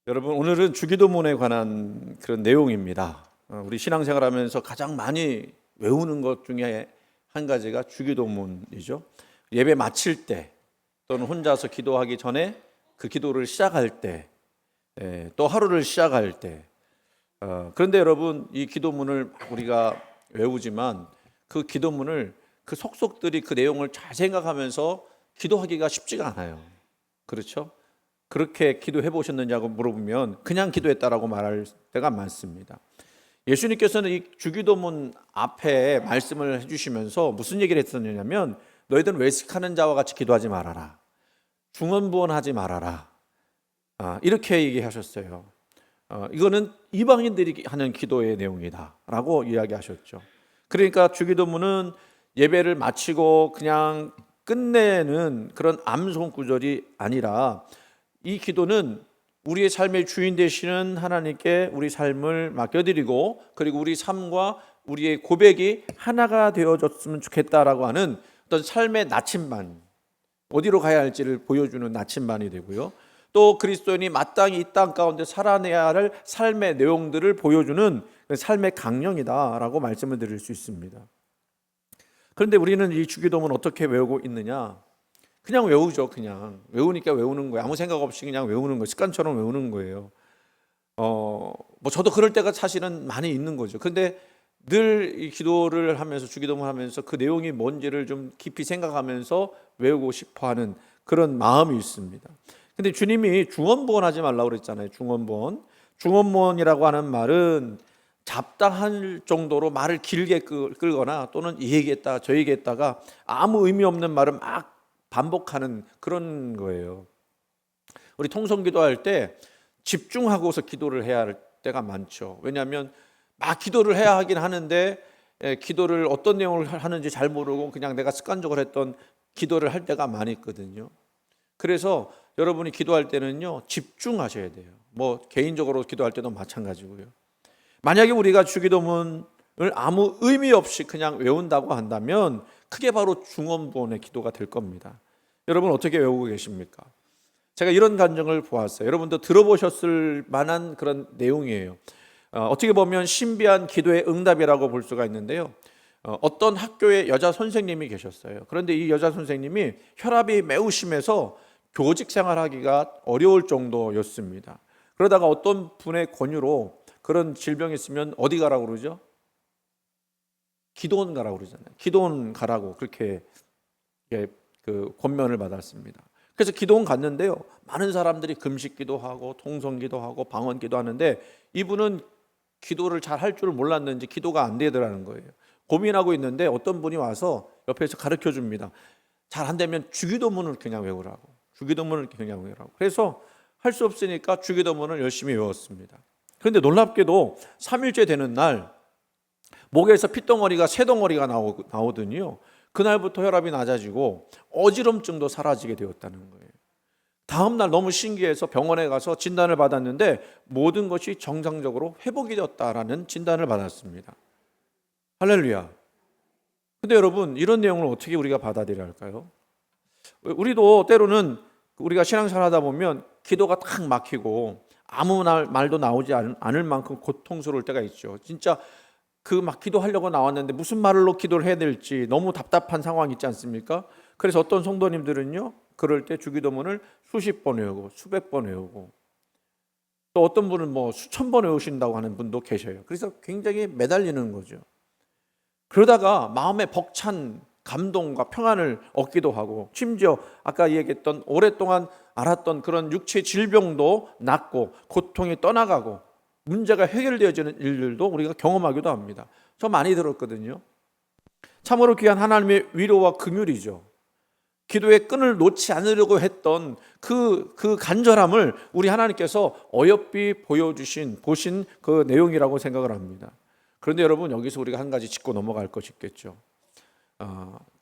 여러분, 오늘은 주기도문에 관한 그런 내용입니다. 우리 신앙생활하면서 가장 많이 외우는 것 중에 한 가지가 주기도문이죠. 예배 마칠 때 또는 혼자서 기도하기 전에 그 기도를 시작할 때, 또 하루를 시작할 때. 그런데 여러분, 이 기도문을 우리가 외우지만 그 기도문을 그 속속들이 그 내용을 잘 생각하면서 기도하기가 쉽지가 않아요. 그렇죠? 그렇게 기도해 보셨느냐고 물어보면 그냥 기도했다라고 말할 때가 많습니다. 예수님께서는 이 주기도문 앞에 말씀을 해주시면서 무슨 얘기를 했었냐면, 너희들은 외식하는 자와 같이 기도하지 말아라, 중언부언하지 말아라, 이렇게 얘기하셨어요. 이거는 이방인들이 하는 기도의 내용이다라고 이야기하셨죠. 그러니까 주기도문은 예배를 마치고 그냥 끝내는 그런 암송 구절이 아니라, 이 기도는 우리의 삶의 주인 되시는 하나님께 우리 삶을 맡겨드리고, 그리고 우리 삶과 우리의 고백이 하나가 되어졌으면 좋겠다라고 하는 어떤 삶의 나침반, 어디로 가야 할지를 보여주는 나침반이 되고요, 또 그리스도인이 마땅히 이 땅 가운데 살아내야 할 삶의 내용들을 보여주는 삶의 강령이다라고 말씀을 드릴 수 있습니다. 그런데 우리는 이 주기도문 어떻게 외우고 있느냐? 그냥 외우죠. 그냥 외우니까 외우는 거예요. 아무 생각 없이 그냥 외우는 거예요. 습관처럼 외우는 거예요. 뭐 저도 그럴 때가 사실은 많이 있는 거죠. 근데 늘 이 기도를 하면서, 주기도문 하면서 그 내용이 뭔지를 좀 깊이 생각하면서 외우고 싶어하는 그런 마음이 있습니다. 근데 주님이 중언부언하지 말라고 그랬잖아요. 중언부언이라고 하는 말은 잡다할 정도로 말을 길게 끌거나 또는 이 얘기했다 저 얘기했다가 아무 의미 없는 말을 막 반복하는 그런 거예요. 우리 통성기도할 때 집중하고서 기도를 해야 할 때가 많죠. 왜냐하면 막 기도를 해야 하긴 하는데, 기도를 어떤 내용을 하는지 잘 모르고 그냥 내가 습관적으로 했던 기도를 할 때가 많이 있거든요. 그래서 여러분이 기도할 때는요, 집중하셔야 돼요. 뭐 개인적으로 기도할 때도 마찬가지고요. 만약에 우리가 주기도문을 아무 의미 없이 그냥 외운다고 한다면 그게 바로 중언부언의 기도가 될 겁니다. 여러분 어떻게 외우고 계십니까? 제가 이런 간증을 보았어요. 여러분도 들어보셨을 만한 그런 내용이에요. 어떻게 보면 신비한 기도의 응답이라고 볼 수가 있는데요. 어떤 학교에 여자 선생님이 계셨어요. 그런데 이 여자 선생님이 혈압이 매우 심해서 교직 생활하기가 어려울 정도였습니다. 그러다가 어떤 분의 권유로, 그런 질병이 있으면 어디 가라고 그러죠? 기도원 가라고 그러잖아요. 기도원 가라고 그렇게 그 권면을 받았습니다. 그래서 기도원 갔는데요, 많은 사람들이 금식기도 하고 통성기도 하고 방언기도 하는데, 이분은 기도를 잘 할 줄 몰랐는지 기도가 안 되더라는 거예요. 고민하고 있는데 어떤 분이 와서 옆에서 가르쳐 줍니다. 잘 안 되면 주기도문을 그냥 외우라고. 주기도문을 그냥 외우라고. 그래서 할 수 없으니까 주기도문을 열심히 외웠습니다. 그런데 놀랍게도 3일째 되는 날 목에서 핏덩어리가 새덩어리가 나오더니요, 그날부터 혈압이 낮아지고 어지럼증도 사라지게 되었다는 거예요. 다음 날 너무 신기해서 병원에 가서 진단을 받았는데 모든 것이 정상적으로 회복이 되었다라는 진단을 받았습니다. 할렐루야. 근데 여러분, 이런 내용을 어떻게 우리가 받아들여야 할까요? 우리도 때로는 우리가 신앙생활 하다 보면 기도가 탁 막히고 아무 말도 나오지 않을 만큼 고통스러울 때가 있죠. 진짜 그 막 기도하려고 나왔는데 무슨 말로 기도를 해야 될지 너무 답답한 상황이 있지 않습니까? 그래서 어떤 성도님들은요, 그럴 때 주기도문을 수십 번 외우고 수백 번 외우고, 또 어떤 분은 뭐 수천 번 외우신다고 하는 분도 계셔요. 그래서 굉장히 매달리는 거죠. 그러다가 마음에 벅찬 감동과 평안을 얻기도 하고, 심지어 아까 얘기했던 오랫동안 알았던 그런 육체 질병도 낫고 고통이 떠나가고 문제가 해결되어지는 일들도 우리가 경험하기도 합니다. 저 많이 들었거든요. 참으로 귀한 하나님의 위로와 긍휼이죠. 기도의 끈을 놓지 않으려고 했던 그 간절함을 우리 하나님께서 어여삐 보신 그 내용이라고 생각을 합니다. 그런데 여러분, 여기서 우리가 한 가지 짚고 넘어갈 것이 있겠죠.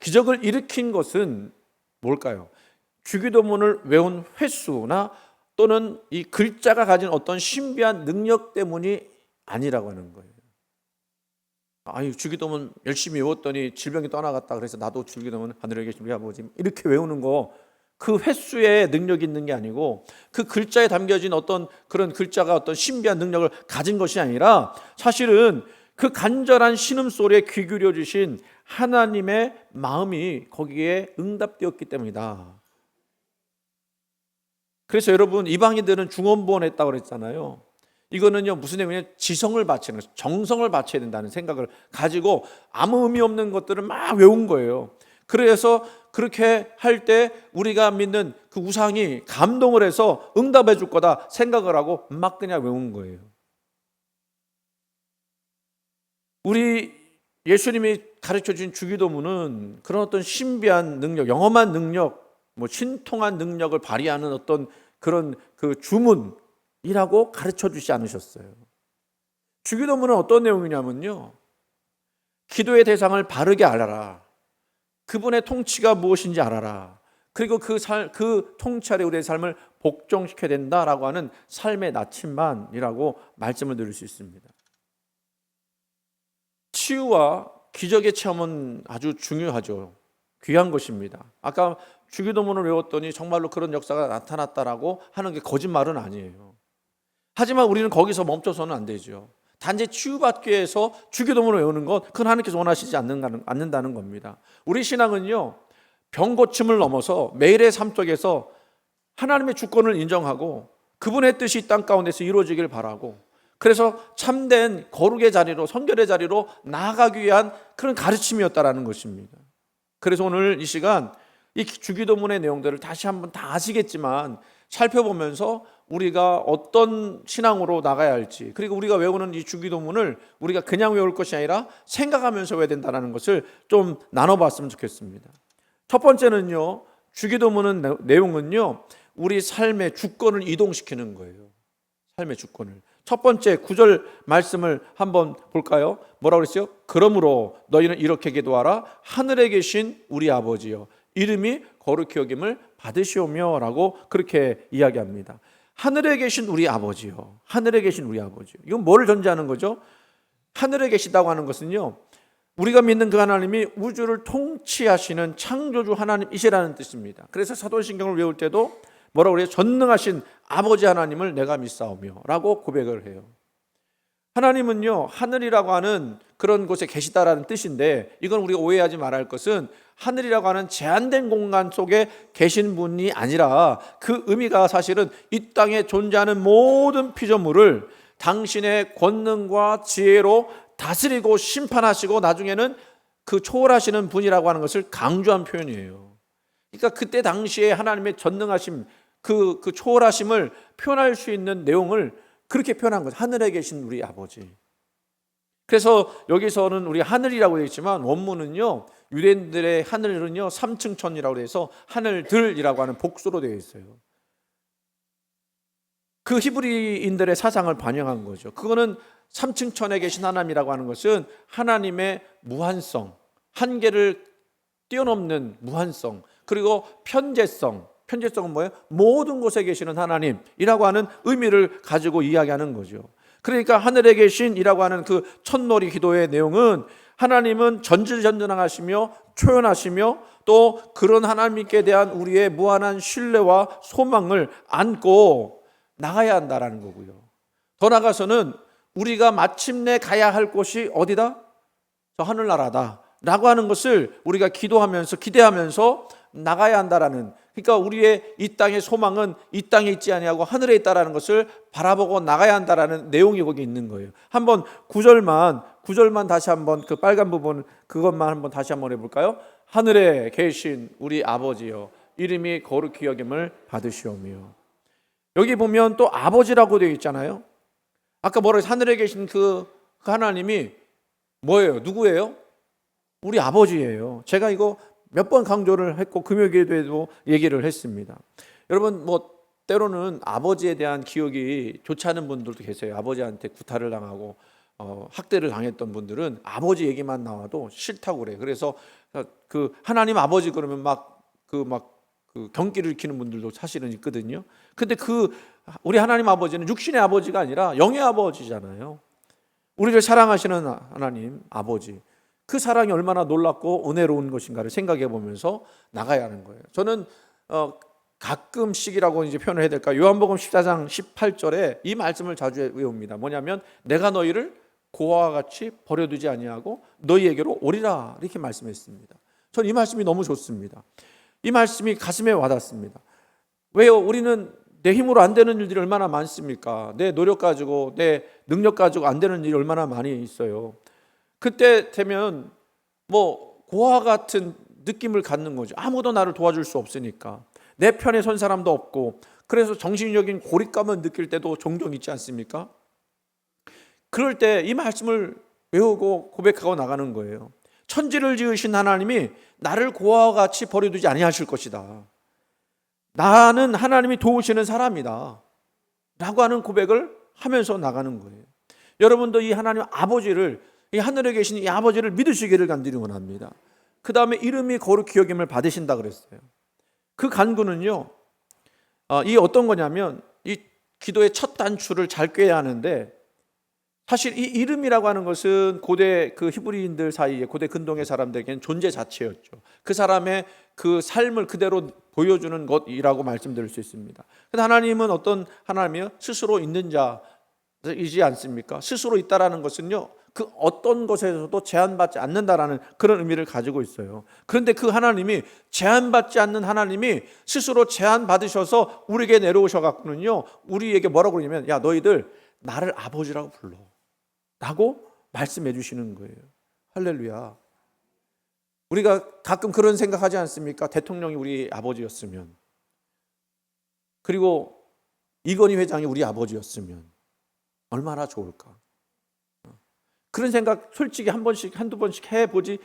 기적을 일으킨 것은 뭘까요? 주기도문을 외운 횟수나 또는 이 글자가 가진 어떤 신비한 능력 때문이 아니라고 하는 거예요. 주기도문 열심히 외웠더니 질병이 떠나갔다, 그래서 나도 주기도문 하늘에 계신 우리 아버지 이렇게 외우는 거, 그 횟수에 능력이 있는 게 아니고 그 글자에 담겨진 어떤 그런 글자가 어떤 신비한 능력을 가진 것이 아니라 사실은 그 간절한 신음소리에 귀 기울여 주신 하나님의 마음이 거기에 응답되었기 때문이다. 그래서 여러분, 이방인들은 중언부언했다고 그랬잖아요. 이거는요, 무슨 내용이냐, 지성을 바치는, 정성을 바쳐야 된다는 생각을 가지고 아무 의미 없는 것들을 막 외운 거예요. 그래서 그렇게 할 때 우리가 믿는 그 우상이 감동을 해서 응답해 줄 거다 생각을 하고 막 그냥 외운 거예요. 우리 예수님이 가르쳐 준 주기도문은 그런 어떤 신비한 능력, 영험한 능력, 신통한 능력을 발휘하는 어떤 그런 그 주문이라고 가르쳐 주지 않으셨어요. 주기도문은 어떤 내용이냐면요, 기도의 대상을 바르게 알아라. 그분의 통치가 무엇인지 알아라. 그리고 그 통치 아래 우리의 삶을 복종시켜야 된다라고 하는 삶의 나침반이라고 말씀을 드릴 수 있습니다. 치유와 기적의 체험은 아주 중요하죠. 귀한 것입니다. 아까 주기도문을 외웠더니 정말로 그런 역사가 나타났다라고 하는 게 거짓말은 아니에요. 하지만 우리는 거기서 멈춰서는 안 되죠. 단지 치유받기 위해서 주기도문을 외우는 것, 그건 하나님께서 원하시지 않는다는 겁니다. 우리 신앙은요, 병 고침을 넘어서 매일의 삶 속에서 하나님의 주권을 인정하고 그분의 뜻이 이 땅 가운데서 이루어지길 바라고, 그래서 참된 거룩의 자리로, 성결의 자리로 나아가기 위한 그런 가르침이었다라는 것입니다. 그래서 오늘 이 시간 이 주기도문의 내용들을 다시 한번 다 아시겠지만 살펴보면서 우리가 어떤 신앙으로 나가야 할지, 그리고 우리가 외우는 이 주기도문을 우리가 그냥 외울 것이 아니라 생각하면서 외워야 된다는 것을 좀 나눠봤으면 좋겠습니다. 첫 번째는요, 주기도문의 내용은요, 우리 삶의 주권을 이동시키는 거예요. 삶의 주권을. 첫 번째 9절 말씀을 한번 볼까요? 뭐라고 그랬어요? 그러므로 너희는 이렇게 기도하라. 하늘에 계신 우리 아버지여, 이름이 거룩히 여김을 받으시오며 라고 그렇게 이야기합니다. 하늘에 계신 우리 아버지요. 하늘에 계신 우리 아버지요. 이건 뭐를 전제하는 거죠? 하늘에 계시다고 하는 것은요, 우리가 믿는 그 하나님이 우주를 통치하시는 창조주 하나님이시라는 뜻입니다. 그래서 사도신경을 외울 때도 뭐라고 그래요? 전능하신 아버지 하나님을 내가 믿사오며 라고 고백을 해요. 하나님은요, 하늘이라고 하는 그런 곳에 계시다라는 뜻인데, 이건 우리가 오해하지 말아야 할 것은 하늘이라고 하는 제한된 공간 속에 계신 분이 아니라 그 의미가 사실은 이 땅에 존재하는 모든 피조물을 당신의 권능과 지혜로 다스리고 심판하시고 나중에는 그 초월하시는 분이라고 하는 것을 강조한 표현이에요. 그러니까 그때 당시에 하나님의 전능하심, 그 초월하심을 표현할 수 있는 내용을 그렇게 표현한 거죠. 하늘에 계신 우리 아버지. 그래서 여기서는 우리 하늘이라고 되어 있지만 원문은요, 유대인들의 하늘은요 3층천이라고 해서 하늘들이라고 하는 복수로 되어 있어요. 그 히브리인들의 사상을 반영한 거죠. 그거는 3층천에 계신 하나님이라고 하는 것은 하나님의 무한성, 한계를 뛰어넘는 무한성, 그리고 편재성. 편재성은 뭐예요? 모든 곳에 계시는 하나님이라고 하는 의미를 가지고 이야기하는 거죠. 그러니까 하늘에 계신이라고 하는 그 첫머리 기도의 내용은 하나님은 전지전능하시며 초연하시며 또 그런 하나님께 대한 우리의 무한한 신뢰와 소망을 안고 나가야 한다라는 거고요. 더 나아가서는 우리가 마침내 가야 할 곳이 어디다? 저 하늘나라다 라고 하는 것을 우리가 기도하면서 기대하면서 나가야 한다라는, 그러니까 우리의 이 땅의 소망은 이 땅에 있지 아니하고 하늘에 있다라는 것을 바라보고 나가야 한다라는 내용이 거기 있는 거예요. 한번 9절만 다시 한번 그 빨간 부분 그것만 한번 다시 한번 해볼까요? 하늘에 계신 우리 아버지여, 이름이 거룩히 여김을 받으시오며. 여기 보면 또 아버지라고 되어 있잖아요. 아까 뭐라고 하늘에 계신 그 하나님이 뭐예요? 누구예요? 우리 아버지예요. 제가 이거 몇 번 강조를 했고 금요일에도 얘기를 했습니다. 여러분, 때로는 아버지에 대한 기억이 좋지 않은 분들도 계세요. 아버지한테 구타를 당하고 학대를 당했던 분들은 아버지 얘기만 나와도 싫다고 그래요. 그래서 그 하나님 아버지 그러면 그 경기를 일으키는 분들도 사실은 있거든요. 근데 우리 하나님 아버지는 육신의 아버지가 아니라 영의 아버지잖아요. 우리를 사랑하시는 하나님 아버지, 그 사랑이 얼마나 놀랍고 은혜로운 것인가를 생각해 보면서 나가야 하는 거예요. 저는 가끔씩이라고 이제 표현을 해야 될까? 요한복음 14장 18절에 이 말씀을 자주 외웁니다. 뭐냐면 내가 너희를 고아와 같이 버려두지 아니하고 너희에게로 오리라 이렇게 말씀했습니다. 저는 이 말씀이 너무 좋습니다. 이 말씀이 가슴에 와닿습니다. 왜요? 우리는 내 힘으로 안 되는 일들이 얼마나 많습니까? 내 노력 가지고 내 능력 가지고 안 되는 일이 얼마나 많이 있어요. 그때 되면 뭐 고아 같은 느낌을 갖는 거죠. 아무도 나를 도와줄 수 없으니까 내 편에 선 사람도 없고, 그래서 정신적인 고립감을 느낄 때도 종종 있지 않습니까? 그럴 때 이 말씀을 외우고 고백하고 나가는 거예요. 천지를 지으신 하나님이 나를 고아와 같이 버려두지 아니하실 것이다. 나는 하나님이 도우시는 사람이다 라고 하는 고백을 하면서 나가는 거예요. 여러분도 이 하나님 아버지를, 이 하늘에 계신 이 아버지를 믿으시기를 간절히 원합니다. 그 다음에 이름이 거룩히 여김을 받으신다 그랬어요. 그 간구는요, 이 어떤 거냐면 이 기도의 첫 단추를 잘 꿰야 하는데, 사실 이 이름이라고 하는 것은 고대 그 히브리인들 사이에, 고대 근동의 사람들에게는 존재 자체였죠. 그 사람의 그 삶을 그대로 보여주는 것이라고 말씀드릴 수 있습니다. 근데 하나님은 어떤 하나님이요? 스스로 있는 자이지 않습니까? 스스로 있다라는 것은요, 그 어떤 것에서도 제한받지 않는다라는 그런 의미를 가지고 있어요. 그런데 그 하나님이 제한받지 않는 하나님이 스스로 제한받으셔서 우리에게 내려오셔갖고는요, 우리에게 뭐라고 그러냐면, 야 너희들 나를 아버지라고 불러 라고 말씀해 주시는 거예요. 할렐루야. 우리가 가끔 그런 생각하지 않습니까? 대통령이 우리 아버지였으면, 그리고 이건희 회장이 우리 아버지였으면 얼마나 좋을까. 그런 생각 솔직히 한 번씩 한두 번씩 해보지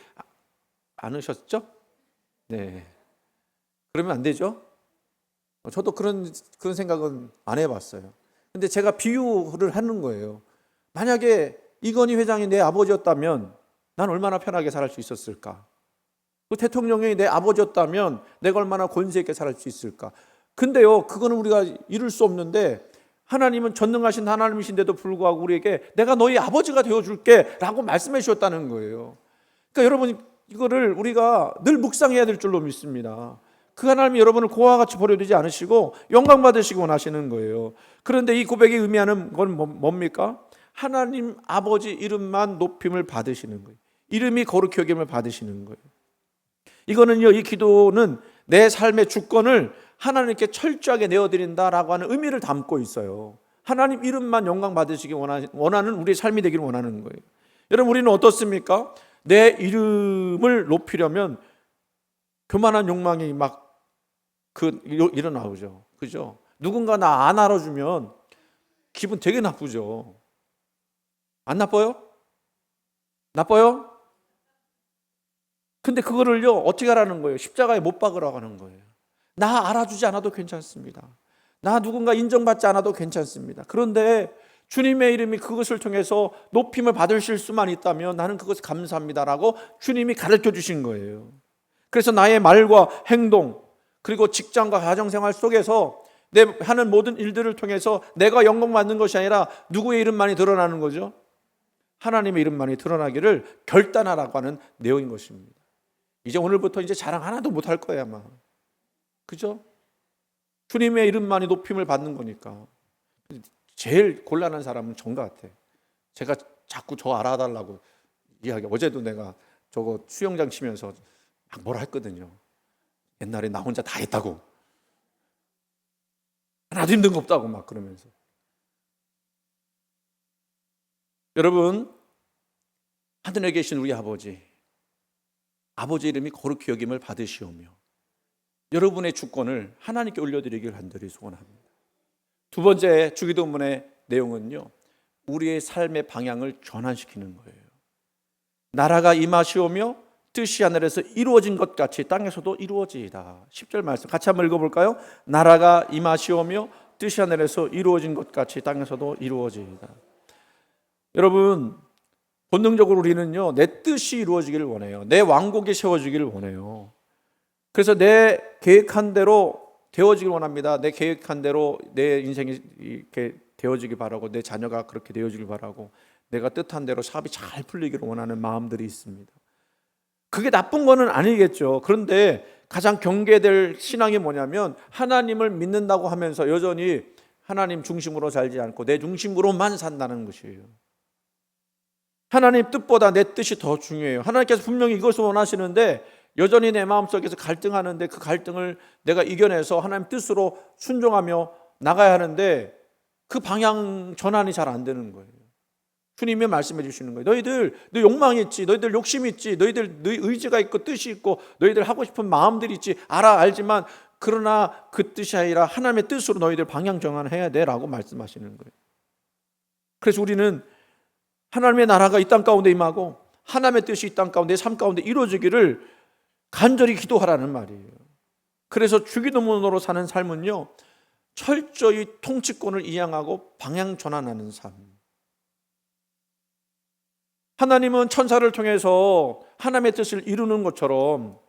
않으셨죠? 네. 그러면 안 되죠? 저도 그런 생각은 안 해봤어요. 근데 제가 비유를 하는 거예요. 만약에 이건희 회장이 내 아버지였다면 난 얼마나 편하게 살할 수 있었을까? 그 대통령이 내 아버지였다면 내가 얼마나 권세 있게 살할 수 있을까? 근데요, 그거는 우리가 이룰 수 없는데, 하나님은 전능하신 하나님이신데도 불구하고 우리에게 내가 너희 아버지가 되어줄게 라고 말씀해 주셨다는 거예요. 그러니까 여러분, 이거를 우리가 늘 묵상해야 될 줄로 믿습니다. 그 하나님이 여러분을 고아와 같이 버려두지 않으시고 영광 받으시기 원하시는 거예요. 그런데 이 고백이 의미하는 건 뭡니까? 하나님 아버지 이름만 높임을 받으시는 거예요. 이름이 거룩히 여김을 받으시는 거예요. 이거는요, 이 기도는 내 삶의 주권을 하나님께 철저하게 내어드린다라고 하는 의미를 담고 있어요. 하나님 이름만 영광 받으시기 원하는 우리의 삶이 되기를 원하는 거예요. 여러분, 우리는 어떻습니까? 내 이름을 높이려면 교만한 욕망이 막 일어나오죠. 그죠? 누군가 나 안 알아주면 기분 되게 나쁘죠. 안 나빠요? 나빠요? 근데 그거를요, 어떻게 하라는 거예요? 십자가에 못 박으라고 하는 거예요. 나 알아주지 않아도 괜찮습니다. 나 누군가 인정받지 않아도 괜찮습니다. 그런데 주님의 이름이 그것을 통해서 높임을 받으실 수만 있다면 나는 그것을 감사합니다라고 주님이 가르쳐 주신 거예요. 그래서 나의 말과 행동, 그리고 직장과 가정생활 속에서 내 하는 모든 일들을 통해서 내가 영광받는 것이 아니라 누구의 이름만이 드러나는 거죠? 하나님의 이름만이 드러나기를 결단하라고 하는 내용인 것입니다. 이제 오늘부터 이제 자랑 하나도 못할 거예요, 아마. 그죠? 주님의 이름만이 높임을 받는 거니까. 제일 곤란한 사람은 전 것 같아. 제가 자꾸 저 알아달라고 이야기. 어제도 내가 저거 수영장 치면서 막 뭐라 했거든요. 옛날에 나 혼자 다 했다고. 하나도 힘든 거 없다고 막 그러면서. 여러분, 하늘에 계신 우리 아버지 이름이 거룩히 여김을 받으시오며 여러분의 주권을 하나님께 올려드리길 간절히 소원합니다. 두 번째 주기도문의 내용은요, 우리의 삶의 방향을 전환시키는 거예요. 나라가 임하시오며 뜻이 하늘에서 이루어진 것 같이 땅에서도 이루어지이다. 10절 말씀 같이 한번 읽어볼까요? 나라가 임하시오며 뜻이 하늘에서 이루어진 것 같이 땅에서도 이루어지이다. 여러분, 본능적으로 우리는요, 내 뜻이 이루어지기를 원해요. 내 왕국이 세워지기를 원해요. 그래서 내 계획한 대로 되어지길 원합니다. 내 계획한 대로 내 인생이 이렇게 되어지길 바라고, 내 자녀가 그렇게 되어지길 바라고, 내가 뜻한 대로 사업이 잘 풀리기를 원하는 마음들이 있습니다. 그게 나쁜 거는 아니겠죠. 그런데 가장 경계될 신앙이 뭐냐면 하나님을 믿는다고 하면서 여전히 하나님 중심으로 살지 않고 내 중심으로만 산다는 것이에요. 하나님 뜻보다 내 뜻이 더 중요해요. 하나님께서 분명히 이것을 원하시는데 여전히 내 마음속에서 갈등하는데 그 갈등을 내가 이겨내서 하나님 뜻으로 순종하며 나가야 하는데 그 방향 전환이 잘 안 되는 거예요. 주님이 말씀해 주시는 거예요. 너 욕망이 있지, 너희들 욕심이 있지, 너희 의지가 있고 뜻이 있고 너희들 하고 싶은 마음들이 있지, 알지만 그러나 그 뜻이 아니라 하나님의 뜻으로 너희들 방향 전환해야 돼 라고 말씀하시는 거예요. 그래서 우리는 하나님의 나라가 이 땅 가운데 임하고 하나님의 뜻이 이 땅 가운데 삶 가운데 이루어지기를 간절히 기도하라는 말이에요. 그래서 주기도문으로 사는 삶은요, 철저히 통치권을 이양하고 방향 전환하는 삶. 하나님은 천사를 통해서 하나님의 뜻을 이루는 것처럼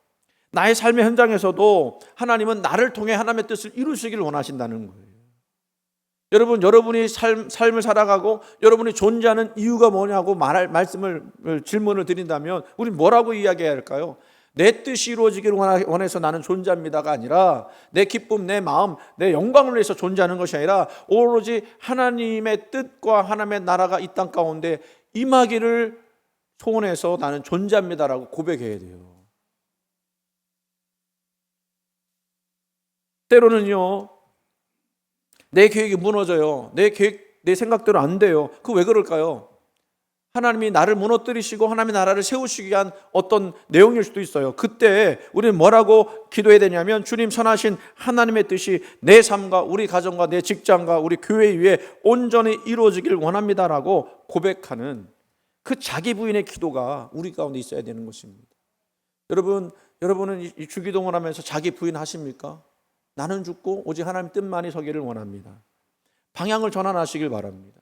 나의 삶의 현장에서도 하나님은 나를 통해 하나님의 뜻을 이루시기를 원하신다는 거예요. 여러분, 여러분이 삶을 살아가고 여러분이 존재하는 이유가 뭐냐고 질문을 드린다면 우리는 뭐라고 이야기해야 할까요? 내 뜻이 이루어지기를 원해서 나는 존재합니다가 아니라 내 기쁨, 내 마음, 내 영광을 위해서 존재하는 것이 아니라 오로지 하나님의 뜻과 하나님의 나라가 이 땅 가운데 임하기를 소원해서 나는 존재합니다라고 고백해야 돼요. 때로는요, 내 계획이 무너져요. 내 생각대로 안 돼요. 그거 왜 그럴까요? 하나님이 나를 무너뜨리시고 하나님의 나라를 세우시기 위한 어떤 내용일 수도 있어요. 그때 우리는 뭐라고 기도해야 되냐면 주님 선하신 하나님의 뜻이 내 삶과 우리 가정과 내 직장과 우리 교회 위에 온전히 이루어지길 원합니다라고 고백하는 그 자기 부인의 기도가 우리 가운데 있어야 되는 것입니다. 여러분은 이 주기도문 하면서 자기 부인 하십니까? 나는 죽고 오직 하나님 뜻만이 서기를 원합니다. 방향을 전환하시길 바랍니다.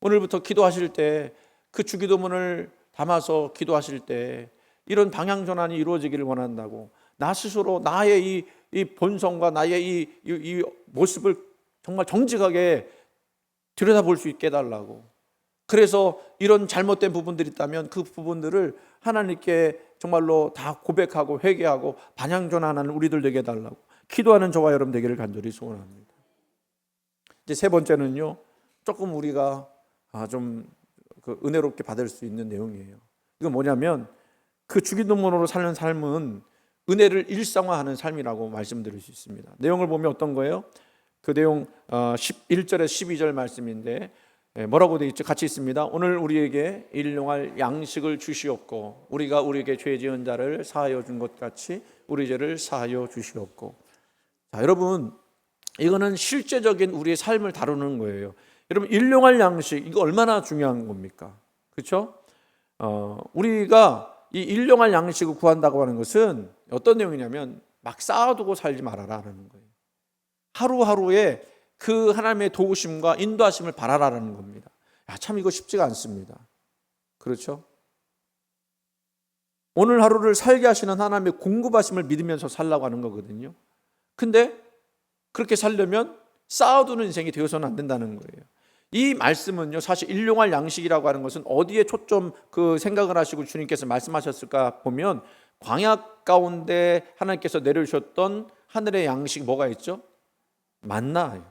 오늘부터 기도하실 때 그 주기도문을 담아서 기도하실 때 이런 방향 전환이 이루어지기를 원한다고 나 스스로 나의 이 본성과 나의 이 모습을 정말 정직하게 들여다볼 수 있게 해달라고. 그래서 이런 잘못된 부분들이 있다면 그 부분들을 하나님께 정말로 다 고백하고 회개하고 방향 전환하는 우리들 되게 해달라고 기도하는 저와 여러분 되기를 간절히 소원합니다. 이제 세 번째는요, 조금 우리가 좀 은혜롭게 받을 수 있는 내용이에요. 이건 뭐냐면 그 주기도문으로 사는 삶은 은혜를 일상화하는 삶이라고 말씀드릴 수 있습니다. 내용을 보면 어떤 거예요? 그 내용 11절에서 12절 말씀인데 뭐라고 되어 있죠? 같이 있습니다. 오늘 우리에게 일용할 양식을 주시옵고 우리가 우리에게 죄 지은 자를 사하여 준 것 같이 우리 죄를 사하여 주시옵고. 자, 여러분, 이거는 실제적인 우리의 삶을 다루는 거예요. 여러분, 일용할 양식, 이거 얼마나 중요한 겁니까? 그렇죠? 우리가 이 일용할 양식을 구한다고 하는 것은 어떤 내용이냐면 막 쌓아두고 살지 말아라라는 거예요. 하루하루에 그 하나님의 도우심과 인도하심을 바라라는 겁니다. 참 이거 쉽지가 않습니다. 그렇죠? 오늘 하루를 살게 하시는 하나님의 공급하심을 믿으면서 살라고 하는 거거든요. 근데 그렇게 살려면 쌓아두는 인생이 되어서는 안 된다는 거예요. 이 말씀은요, 사실 일용할 양식이라고 하는 것은 어디에 초점 생각을 하시고 주님께서 말씀하셨을까 보면 광야 가운데 하나님께서 내려주셨던 하늘의 양식 뭐가 있죠? 만나예요.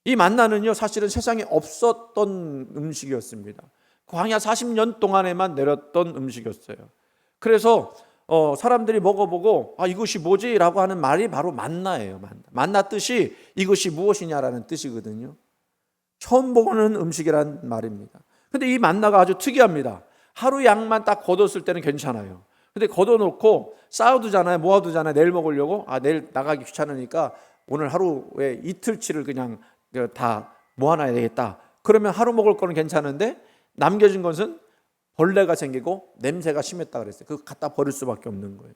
이 만나는요, 사실은 세상에 없었던 음식이었습니다. 광야 40년 동안에만 내렸던 음식이었어요. 그래서 사람들이 먹어보고 이것이 뭐지? 라고 하는 말이 바로 만나예요. 만나 뜻이 이것이 무엇이냐라는 뜻이거든요. 처음 보는 음식이란 말입니다. 근데 이 만나가 아주 특이합니다. 하루 양만 딱 걷었을 때는 괜찮아요. 근데 걷어놓고 쌓아두잖아요. 모아두잖아요. 내일 먹으려고. 내일 나가기 귀찮으니까 오늘 하루에 이틀치를 그냥 다 모아놔야 되겠다. 그러면 하루 먹을 거는 괜찮은데 남겨진 것은 벌레가 생기고 냄새가 심했다 그랬어요. 그거 갖다 버릴 수밖에 없는 거예요.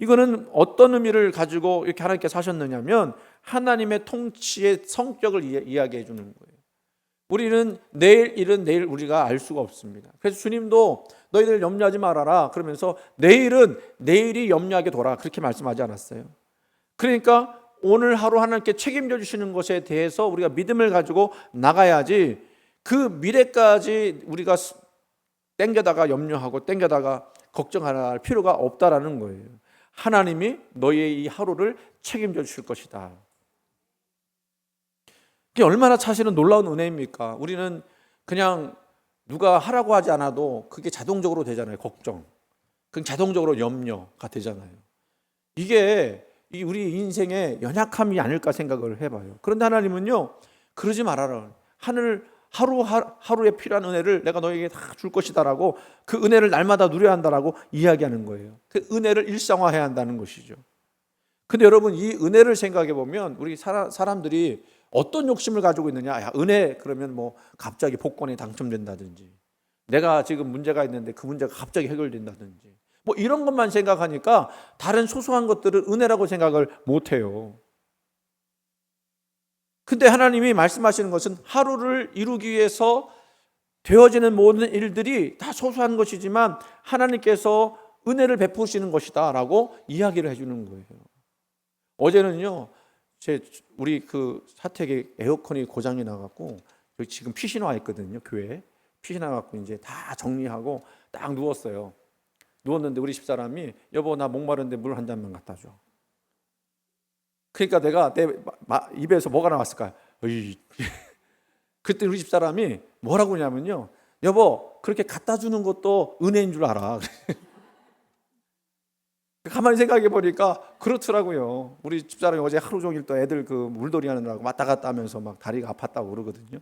이거는 어떤 의미를 가지고 이렇게 하나님께서 하셨느냐면 하나님의 통치의 성격을 이야기해 주는 거예요. 우리는 내일 일은 내일 우리가 알 수가 없습니다. 그래서 주님도 너희들 염려하지 말아라 그러면서 내일은 내일이 염려하게 둬라 그렇게 말씀하지 않았어요. 그러니까 오늘 하루 하나님께 책임져 주시는 것에 대해서 우리가 믿음을 가지고 나가야지 그 미래까지 우리가 땡겨다가 염려하고 땡겨다가 걱정할 필요가 없다라는 거예요. 하나님이 너의 이 하루를 책임져 주실 것이다. 이게 얼마나 사실은 놀라운 은혜입니까? 우리는 그냥 누가 하라고 하지 않아도 그게 자동적으로 되잖아요. 걱정. 그냥 자동적으로 염려가 되잖아요. 이게 우리 인생의 연약함이 아닐까 생각을 해봐요. 그런데 하나님은요, 그러지 말아라. 하루에 필요한 은혜를 내가 너에게 다 줄 것이다라고, 그 은혜를 날마다 누려야 한다라고 이야기하는 거예요. 그 은혜를 일상화해야 한다는 것이죠. 근데 여러분, 이 은혜를 생각해 보면 우리 사람들이 어떤 욕심을 가지고 있느냐? 야, 은혜 그러면 뭐 갑자기 복권에 당첨된다든지, 내가 지금 문제가 있는데 그 문제가 갑자기 해결된다든지, 뭐 이런 것만 생각하니까 다른 소소한 것들을 은혜라고 생각을 못 해요. 근데 하나님이 말씀하시는 것은 하루를 이루기 위해서 되어지는 모든 일들이 다 소소한 것이지만 하나님께서 은혜를 베푸시는 것이다 라고 이야기를 해주는 거예요. 어제는요, 우리 그 사택에 에어컨이 고장이 나갖고 지금 핏이 나 있거든요. 교회에 핏이 나갖고 이제 다 정리하고 딱 누웠어요. 누웠는데 우리 집사람이, 여보 나 목마른데 물 한 잔만 갖다 줘. 그러니까 내가 내 입에서 뭐가 나왔을까요? 그때 우리 집사람이 뭐라고 하냐면요, 여보 그렇게 갖다 주는 것도 은혜인 줄 알아. 가만히 생각해 보니까 그렇더라고요. 우리 집사람이 어제 하루 종일 또 애들 그 물놀이 하느라고 왔다 갔다 하면서 막 다리가 아팠다고 그러거든요.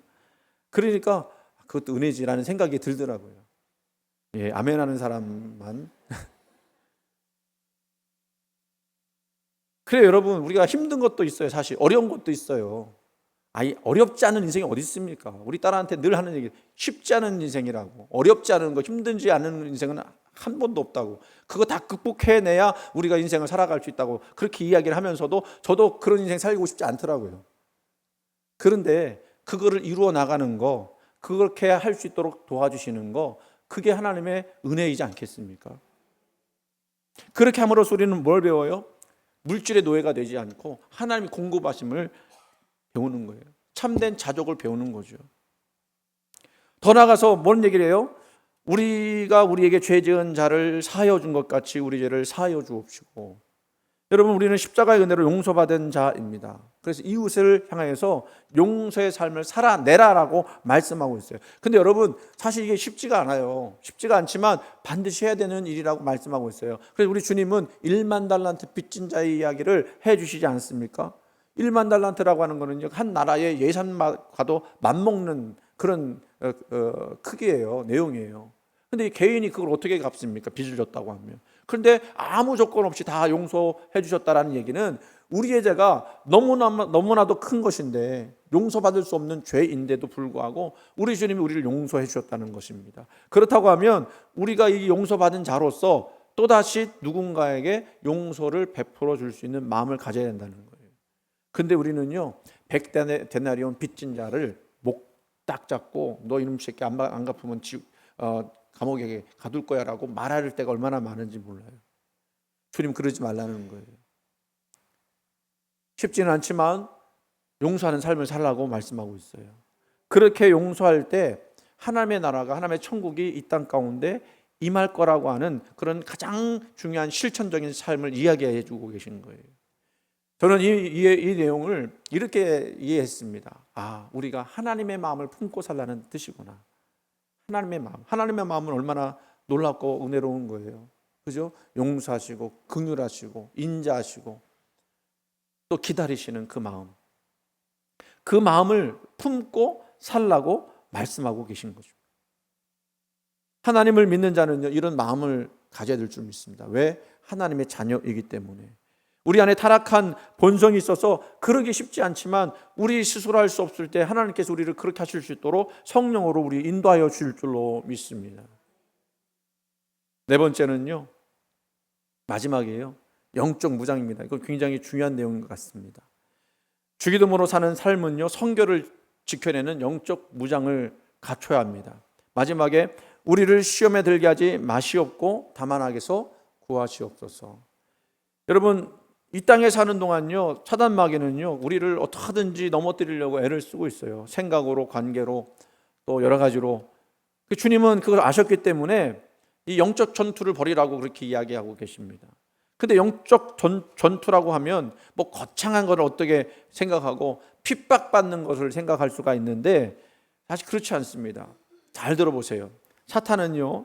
그러니까 그것도 은혜지라는 생각이 들더라고요. 예, 아멘 하는 사람만. 그래 여러분, 우리가 힘든 것도 있어요. 사실 어려운 것도 있어요. 어렵지 않은 인생이 어디 있습니까? 우리 딸한테 늘 하는 얘기, 쉽지 않은 인생이라고. 어렵지 않은 거, 힘든지 않은 인생은 한 번도 없다고. 그거 다 극복해내야 우리가 인생을 살아갈 수 있다고 그렇게 이야기를 하면서도 저도 그런 인생 살고 싶지 않더라고요. 그런데 그거를 이루어 나가는 거, 그렇게 할 수 있도록 도와주시는 거, 그게 하나님의 은혜이지 않겠습니까? 그렇게 함으로써 우리는 뭘 배워요? 물질의 노예가 되지 않고 하나님이 공급하심을 배우는 거예요. 참된 자족을 배우는 거죠. 더 나아가서 뭔 얘기를 해요? 우리가 우리에게 죄 지은 자를 사하여 준 것 같이 우리 죄를 사하여 주옵시고. 여러분, 우리는 십자가의 은혜로 용서받은 자입니다. 그래서 이웃을 향해서 용서의 삶을 살아내라라고 말씀하고 있어요. 근데 여러분, 사실 이게 쉽지가 않아요. 쉽지가 않지만 반드시 해야 되는 일이라고 말씀하고 있어요. 그래서 우리 주님은 1만 달란트 빚진 자의 이야기를 해 주시지 않습니까? 1만 달란트라고 하는 거는 한 나라의 예산과도 맞먹는 그런 크기예요. 내용이에요. 근데 이 개인이 그걸 어떻게 갚습니까? 빚을 졌다고 하면. 그런데 아무 조건 없이 다 용서해 주셨다라는 얘기는 우리의 죄가 너무나도 큰 것인데, 용서받을 수 없는 죄인데도 불구하고 우리 주님이 우리를 용서해 주셨다는 것입니다. 그렇다고 하면 우리가 이 용서받은 자로서 또다시 누군가에게 용서를 베풀어 줄 수 있는 마음을 가져야 된다는 거예요. 근데 우리는요, 100데나리온 빚진 자를 목 딱 잡고 너 이놈 새끼 안 갚으면 감옥에 가둘 거야 라고 말할 때가 얼마나 많은지 몰라요. 주님 그러지 말라는 거예요. 쉽지는 않지만 용서하는 삶을 살라고 말씀하고 있어요. 그렇게 용서할 때 하나님의 나라가, 하나님의 천국이 이 땅 가운데 임할 거라고 하는 그런 가장 중요한 실천적인 삶을 이야기해 주고 계신 거예요. 저는 이 내용을 이렇게 이해했습니다. 우리가 하나님의 마음을 품고 살라는 뜻이구나. 하나님의 마음은 얼마나 놀랍고 은혜로운 거예요. 그죠? 용서하시고 긍휼하시고 인자하시고 또 기다리시는 그 마음. 그 마음을 품고 살라고 말씀하고 계신 거죠. 하나님을 믿는 자는요, 이런 마음을 가져야 될 줄 믿습니다. 왜? 하나님의 자녀이기 때문에. 우리 안에 타락한 본성이 있어서 그러기 쉽지 않지만 우리 스스로 할 수 없을 때 하나님께서 우리를 그렇게 하실 수 있도록 성령으로 우리 인도하여 주실 줄로 믿습니다. 네 번째는요, 마지막이에요. 영적 무장입니다. 이거 굉장히 중요한 내용인 것 같습니다. 주기도모로 사는 삶은요, 성결을 지켜내는 영적 무장을 갖춰야 합니다. 마지막에 우리를 시험에 들게 하지 마시옵고 다만 악에서 구하시옵소서. 여러분, 이 땅에 사는 동안요, 사단 마귀는요, 우리를 어떻게 하든지 넘어뜨리려고 애를 쓰고 있어요. 생각으로, 관계로, 또 여러 가지로. 주님은 그걸 아셨기 때문에 이 영적 전투를 벌이라고 그렇게 이야기하고 계십니다. 근데 영적 전투라고 하면 뭐 거창한 걸 어떻게 생각하고 핍박받는 것을 생각할 수가 있는데 사실 그렇지 않습니다. 잘 들어보세요. 사탄은요,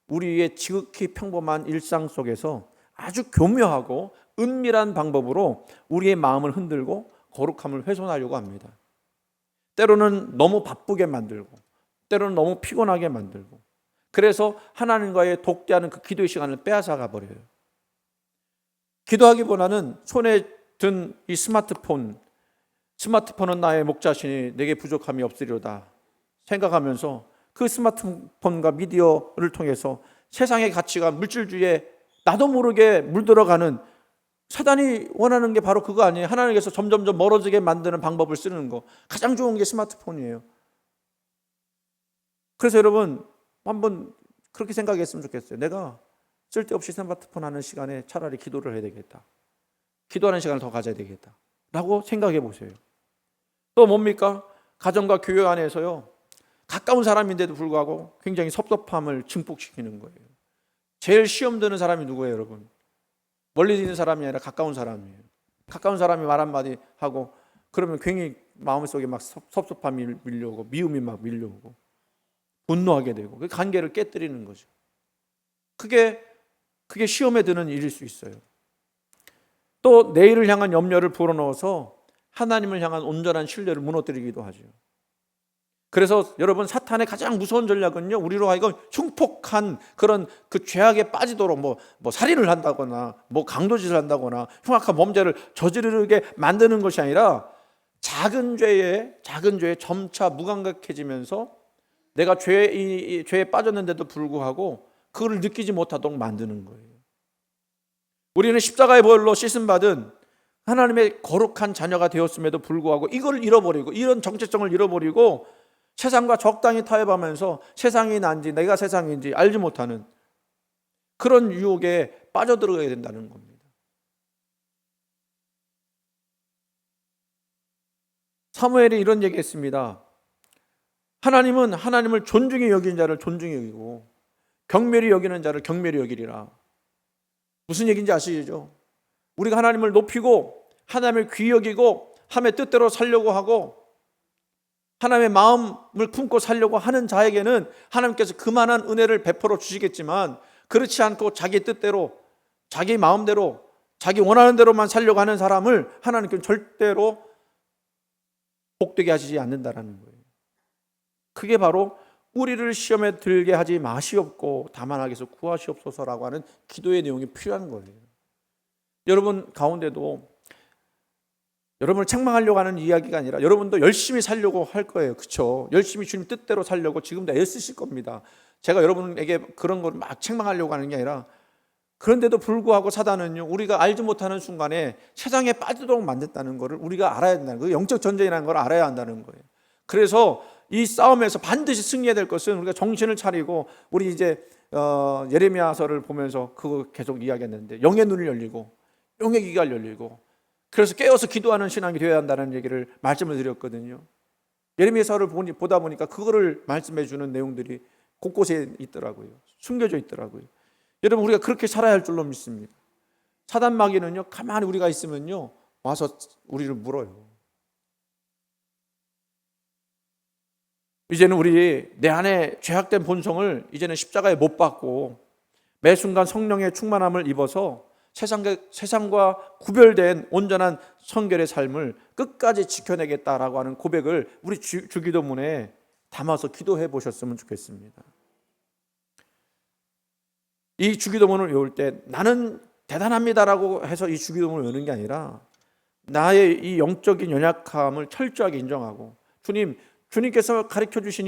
우리의 지극히 평범한 일상 속에서 아주 교묘하고 은밀한 방법으로 우리의 마음을 흔들고 거룩함을 훼손하려고 합니다. 때로는 너무 바쁘게 만들고, 때로는 너무 피곤하게 만들고, 그래서 하나님과의 독대하는 그 기도의 시간을 빼앗아가 버려요. 기도하기보다는 손에 든 이 스마트폰은 나의 목자시니 내게 부족함이 없으리로다 생각하면서 그 스마트폰과 미디어를 통해서 세상의 가치가 물질주의에 나도 모르게 물들어가는, 사단이 원하는 게 바로 그거 아니에요? 하나님께서 점점점 멀어지게 만드는 방법을 쓰는 거. 가장 좋은 게 스마트폰이에요. 그래서 여러분 한번 그렇게 생각했으면 좋겠어요. 내가 쓸데없이 스마트폰 하는 시간에 차라리 기도를 해야 되겠다. 기도하는 시간을 더 가져야 되겠다 라고 생각해 보세요. 또 뭡니까? 가정과 교회 안에서요, 가까운 사람인데도 불구하고 굉장히 섭섭함을 증폭시키는 거예요. 제일 시험 드는 사람이 누구예요, 여러분? 멀리 있는 사람이 아니라 가까운 사람이에요. 가까운 사람이 말 한마디 하고 그러면 괜히 마음속에 막 섭섭함이 밀려오고 미움이 막 밀려오고 분노하게 되고 그 관계를 깨뜨리는 거죠. 그게 시험에 드는 일일 수 있어요. 또 내일을 향한 염려를 불어넣어서 하나님을 향한 온전한 신뢰를 무너뜨리기도 하죠. 그래서 여러분, 사탄의 가장 무서운 전략은요, 우리로 하여금 흉폭한 그런 그 죄악에 빠지도록 뭐 살인을 한다거나 뭐 강도짓을 한다거나 흉악한 범죄를 저지르게 만드는 것이 아니라 작은 죄에 점차 무감각해지면서 내가 죄에 빠졌는데도 불구하고 그걸 느끼지 못하도록 만드는 거예요. 우리는 십자가의 보혈로 씻음받은 하나님의 거룩한 자녀가 되었음에도 불구하고 이걸 잃어버리고, 이런 정체성을 잃어버리고 세상과 적당히 타협하면서 세상이 난지 내가 세상인지 알지 못하는 그런 유혹에 빠져들어가야 된다는 겁니다. 사무엘이 이런 얘기했습니다. 하나님은 하나님을 존중히 여기는 자를 존중히 여기고 경멸히 여기는 자를 경멸히 여기리라. 무슨 얘기인지 아시죠? 우리가 하나님을 높이고 하나님을 귀히 여기고 하나님의 뜻대로 살려고 하고 하나님의 마음을 품고 살려고 하는 자에게는 하나님께서 그만한 은혜를 베풀어 주시겠지만, 그렇지 않고 자기 뜻대로 자기 마음대로 자기 원하는 대로만 살려고 하는 사람을 하나님께서는 절대로 복되게 하시지 않는다라는 거예요. 그게 바로 우리를 시험에 들게 하지 마시옵고 다만 하게서 구하시옵소서라고 하는 기도의 내용이 필요한 거예요. 여러분 가운데도 여러분을 책망하려고 하는 이야기가 아니라 여러분도 열심히 살려고 할 거예요. 그렇죠? 열심히 주님 뜻대로 살려고 지금도 애쓰실 겁니다. 제가 여러분에게 그런 걸 막 책망하려고 하는 게 아니라, 그런데도 불구하고 사단은요, 우리가 알지 못하는 순간에 세상에 빠지도록 만든다는 것을 우리가 알아야 된다는 거예요. 영적 전쟁이라는 걸 알아야 한다는 거예요. 그래서 이 싸움에서 반드시 승리해야 될 것은 우리가 정신을 차리고, 우리 이제 예레미야서를 보면서 그거 계속 이야기했는데, 영의 눈을 열리고 영의 귀가 열리고, 그래서 깨어서 기도하는 신앙이 되어야 한다는 얘기를 말씀을 드렸거든요. 예레미야서를 보다 보니까 그거를 말씀해 주는 내용들이 곳곳에 있더라고요. 숨겨져 있더라고요. 여러분, 우리가 그렇게 살아야 할 줄로 믿습니다. 사단 마귀는요, 가만히 우리가 있으면요 와서 우리를 물어요. 이제는 내 안에 죄악된 본성을 이제는 십자가에 못 박고 매 순간 성령의 충만함을 입어서 세상과 구별된 온전한 성결의 삶을 끝까지 지켜내겠다라고 하는 고백을 우리 주기도문에 담아서 기도해 보셨으면 좋겠습니다. 이 주기도문을 외울 때 나는 대단합니다라고 해서 이 주기도문을 외우는 게 아니라, 나의 이 영적인 연약함을 철저하게 인정하고, 주님께서 가르쳐 주신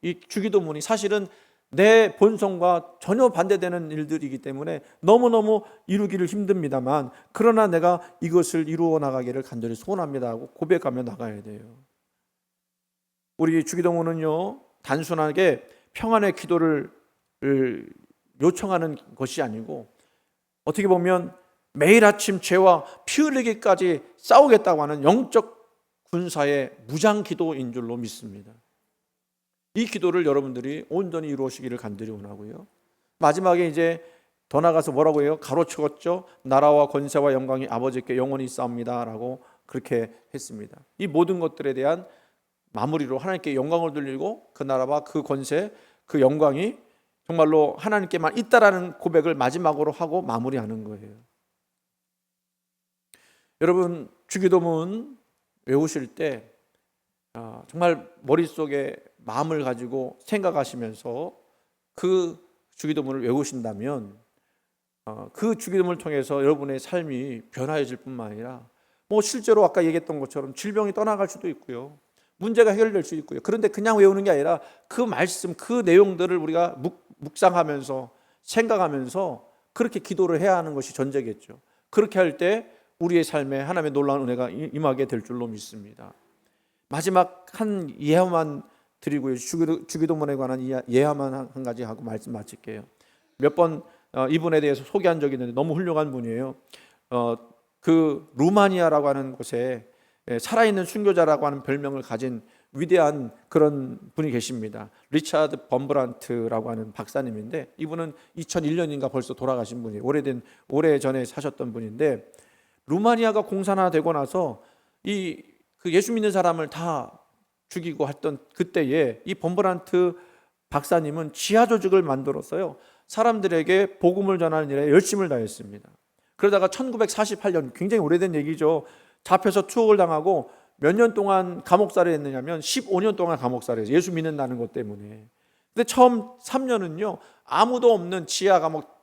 이 주기도문이 사실은 내 본성과 전혀 반대되는 일들이기 때문에 너무너무 이루기를 힘듭니다만, 그러나 내가 이것을 이루어 나가기를 간절히 소원합니다 하고 고백하며 나가야 돼요. 우리 주기도문은요, 단순하게 평안의 기도를 요청하는 것이 아니고, 어떻게 보면 매일 아침 죄와 피 흘리기까지 싸우겠다고 하는 영적 군사의 무장 기도인 줄로 믿습니다. 이 기도를 여러분들이 온전히 이루시기를 간절히 원하고요. 마지막에 이제 더 나가서 뭐라고 해요? 가로치었죠. 나라와 권세와 영광이 아버지께 영원히 있사옵니다 라고 그렇게 했습니다. 이 모든 것들에 대한 마무리로 하나님께 영광을 돌리고 그 나라와 그 권세, 그 영광이 정말로 하나님께만 있다라는 고백을 마지막으로 하고 마무리하는 거예요. 여러분, 주기도문 외우실 때 정말 머릿속에 마음을 가지고 생각하시면서 그 주기도문을 외우신다면 그 주기도문을 통해서 여러분의 삶이 변화해질 뿐만 아니라 실제로 아까 얘기했던 것처럼 질병이 떠나갈 수도 있고요, 문제가 해결될 수 있고요. 그런데 그냥 외우는 게 아니라 그 말씀, 그 내용들을 우리가 묵상하면서 생각하면서 그렇게 기도를 해야 하는 것이 전제겠죠. 그렇게 할 때 우리의 삶에 하나님의 놀라운 은혜가 임하게 될 줄로 믿습니다. 마지막 한 예화만 드리고요, 주기도문에 관한 예화만 한 가지 하고 말씀 마칠게요. 몇 번 이분에 대해서 소개한 적이 있는데 너무 훌륭한 분이에요. 그 루마니아라고 하는 곳에 살아있는 순교자라고 하는 별명을 가진 위대한 그런 분이 계십니다. 리차드 범브란트라고 하는 박사님인데, 이분은 2001년인가 벌써 돌아가신 분이에요. 오래전에 사셨던 분인데, 루마니아가 공산화되고 나서 그 예수 믿는 사람을 다 죽이고 했던 그때에 이 범브란트 박사님은 지하 조직을 만들었어요. 사람들에게 복음을 전하는 일에 열심을 다했습니다. 그러다가 1948년, 굉장히 오래된 얘기죠, 잡혀서 투옥을 당하고 몇 년 동안 감옥살이 했느냐면 15년 동안 감옥살이 했어요. 예수 믿는다는 것 때문에. 근데 처음 3년은요 아무도 없는 지하 감옥,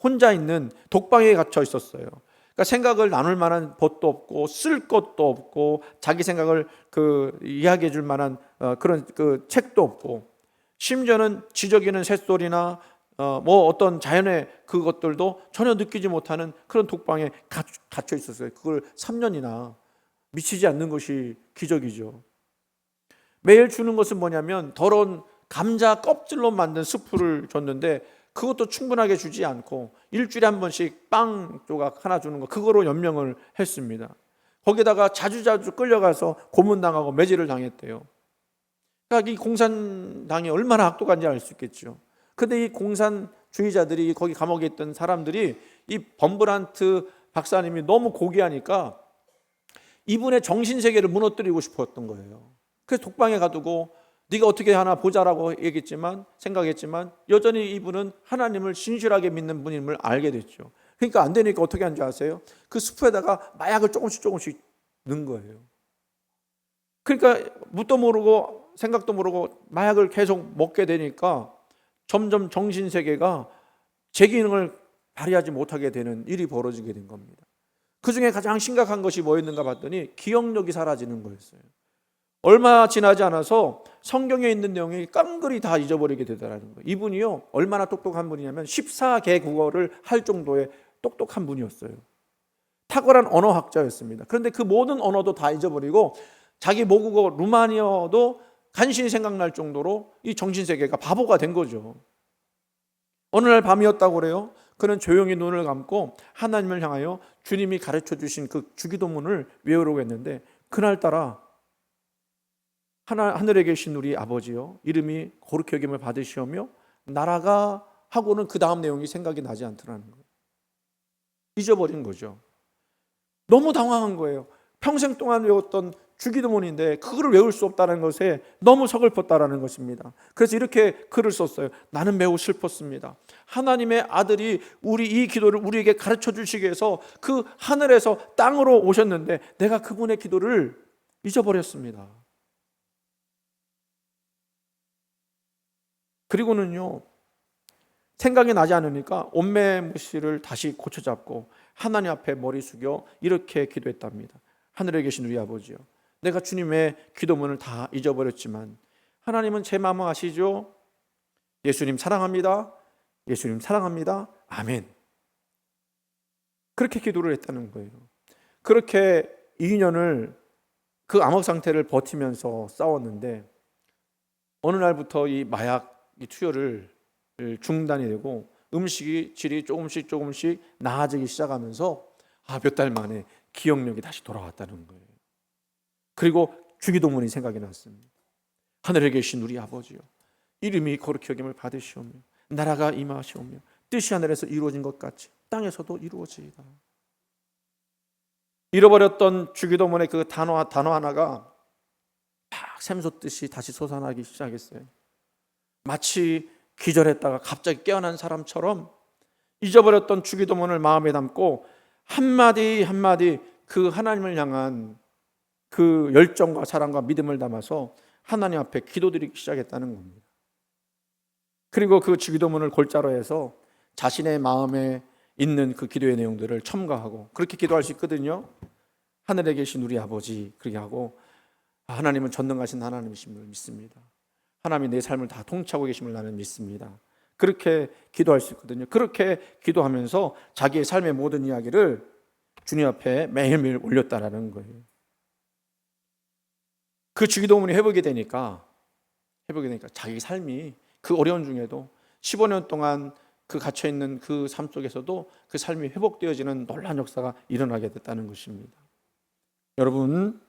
혼자 있는 독방에 갇혀 있었어요. 그러니까 생각을 나눌 만한 벗도 없고 쓸 것도 없고 자기 생각을 이야기해 줄 만한 그런 책도 없고, 심지어는 지저귀는 새소리나 어떤 자연의 그것들도 전혀 느끼지 못하는 그런 독방에 갇혀 있었어요. 그걸 3년이나. 미치지 않는 것이 기적이죠. 매일 주는 것은 뭐냐면 더러운 감자 껍질로 만든 스프를 줬는데 그것도 충분하게 주지 않고 일주일에 한 번씩 빵 조각 하나 주는 거, 그거로 연명을 했습니다. 거기다가 자주자주 끌려가서 고문당하고 매질을 당했대요. 그러니까 이 공산당이 얼마나 악독한지 알 수 있겠죠. 근데 이 공산주의자들이, 거기 감옥에 있던 사람들이 이 범브란트 박사님이 너무 고귀하니까 이분의 정신세계를 무너뜨리고 싶었던 거예요. 그래서 독방에 가두고 네가 어떻게 하나 보자라고 생각했지만 여전히 이분은 하나님을 신실하게 믿는 분임을 알게 됐죠. 그러니까 안 되니까 어떻게 한 줄 아세요? 그 스프에다가 마약을 조금씩 넣은 거예요. 그러니까 묻도 모르고 생각도 모르고 마약을 계속 먹게 되니까 점점 정신세계가 제 기능을 발휘하지 못하게 되는 일이 벌어지게 된 겁니다. 그 중에 가장 심각한 것이 뭐였는가 봤더니 기억력이 사라지는 거였어요. 얼마 지나지 않아서 성경에 있는 내용이 깡그리 다 잊어버리게 되더라는 거예요. 이분이요 얼마나 똑똑한 분이냐면 14개 국어를 할 정도의 똑똑한 분이었어요. 탁월한 언어학자였습니다. 그런데 그 모든 언어도 다 잊어버리고 자기 모국어 루마니아어도 간신히 생각날 정도로 이 정신세계가 바보가 된 거죠. 어느 날 밤이었다고 그래요. 그는 조용히 눈을 감고 하나님을 향하여 주님이 가르쳐 주신 그 주기도문을 외우려고 했는데, 그날따라 하늘에 계신 우리 아버지요, 이름이 거룩히 여김을 받으시오며 나라가 하고는 그 다음 내용이 생각이 나지 않더라는 거예요. 잊어버린 거죠. 너무 당황한 거예요. 평생 동안 외웠던 주기도문인데 그거를 외울 수 없다는 것에 너무 서글펐다라는 것입니다. 그래서 이렇게 글을 썼어요. 나는 매우 슬펐습니다. 하나님의 아들이 이 기도를 우리에게 가르쳐 주시기 위해서 그 하늘에서 땅으로 오셨는데 내가 그분의 기도를 잊어버렸습니다. 그리고는요 생각이 나지 않으니까 옷매무시를 다시 고쳐잡고 하나님 앞에 머리 숙여 이렇게 기도했답니다. 하늘에 계신 우리 아버지요, 내가 주님의 기도문을 다 잊어버렸지만 하나님은 제 마음을 아시죠? 예수님 사랑합니다. 예수님 사랑합니다. 아멘. 그렇게 기도를 했다는 거예요. 그렇게 2년을 그 암흑 상태를 버티면서 싸웠는데 어느 날부터 이 마약 투여를 중단이 되고 음식이 질이 조금씩 나아지기 시작하면서 몇 달 만에 기억력이 다시 돌아왔다는 거예요. 그리고 주기도문이 생각이 났습니다. 하늘에 계신 우리 아버지요, 이름이 거룩히 여김을 받으시오며 나라가 임하시오며 뜻이 하늘에서 이루어진 것 같이 땅에서도 이루어지이다. 잃어버렸던 주기도문의 그 단어 하나가 막 샘솟듯이 다시 솟아나기 시작했어요. 마치 기절했다가 갑자기 깨어난 사람처럼 잊어버렸던 주기도문을 마음에 담고 한마디 한마디 그 하나님을 향한 그 열정과 사랑과 믿음을 담아서 하나님 앞에 기도드리기 시작했다는 겁니다. 그리고 그 주기도문을 골자로 해서 자신의 마음에 있는 그 기도의 내용들을 첨가하고 그렇게 기도할 수 있거든요. 하늘에 계신 우리 아버지, 그렇게 하고 하나님은 전능하신 하나님이심을 믿습니다. 하나님이 내 삶을 다 통치하고 계심을 나는 믿습니다. 그렇게 기도할 수 있거든요. 그렇게 기도하면서 자기의 삶의 모든 이야기를 주님 앞에 매일매일 올렸다라는 거예요. 그 주기도문이 회복이 되니까 자기 삶이 그 어려운 중에도 15년 동안 그 갇혀있는 그 삶 속에서도 그 삶이 회복되어지는 놀라운 역사가 일어나게 됐다는 것입니다. 여러분,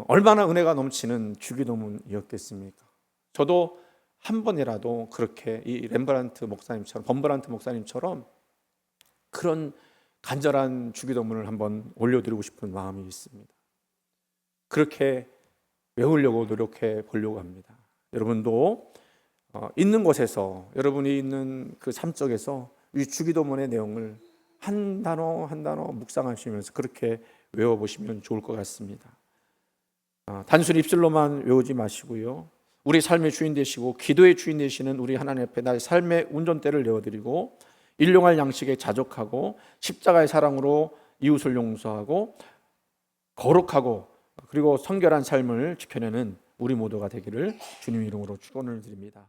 얼마나 은혜가 넘치는 주기도문이었겠습니까? 저도 한 번이라도 그렇게 이 범브란트 목사님처럼 그런 간절한 주기도문을 한번 올려드리고 싶은 마음이 있습니다. 그렇게 외우려고 노력해 보려고 합니다. 여러분도 있는 곳에서, 여러분이 있는 그 삶 속에서 이 주기도문의 내용을 한 단어 한 단어 묵상하시면서 그렇게 외워보시면 좋을 것 같습니다. 단순히 입술로만 외우지 마시고요, 우리 삶의 주인 되시고 기도의 주인 되시는 우리 하나님 앞에 나의 삶의 운전대를 내어드리고 일용할 양식에 자족하고 십자가의 사랑으로 이웃을 용서하고 거룩하고 그리고 성결한 삶을 지켜내는 우리 모두가 되기를 주님 이름으로 축원을 드립니다.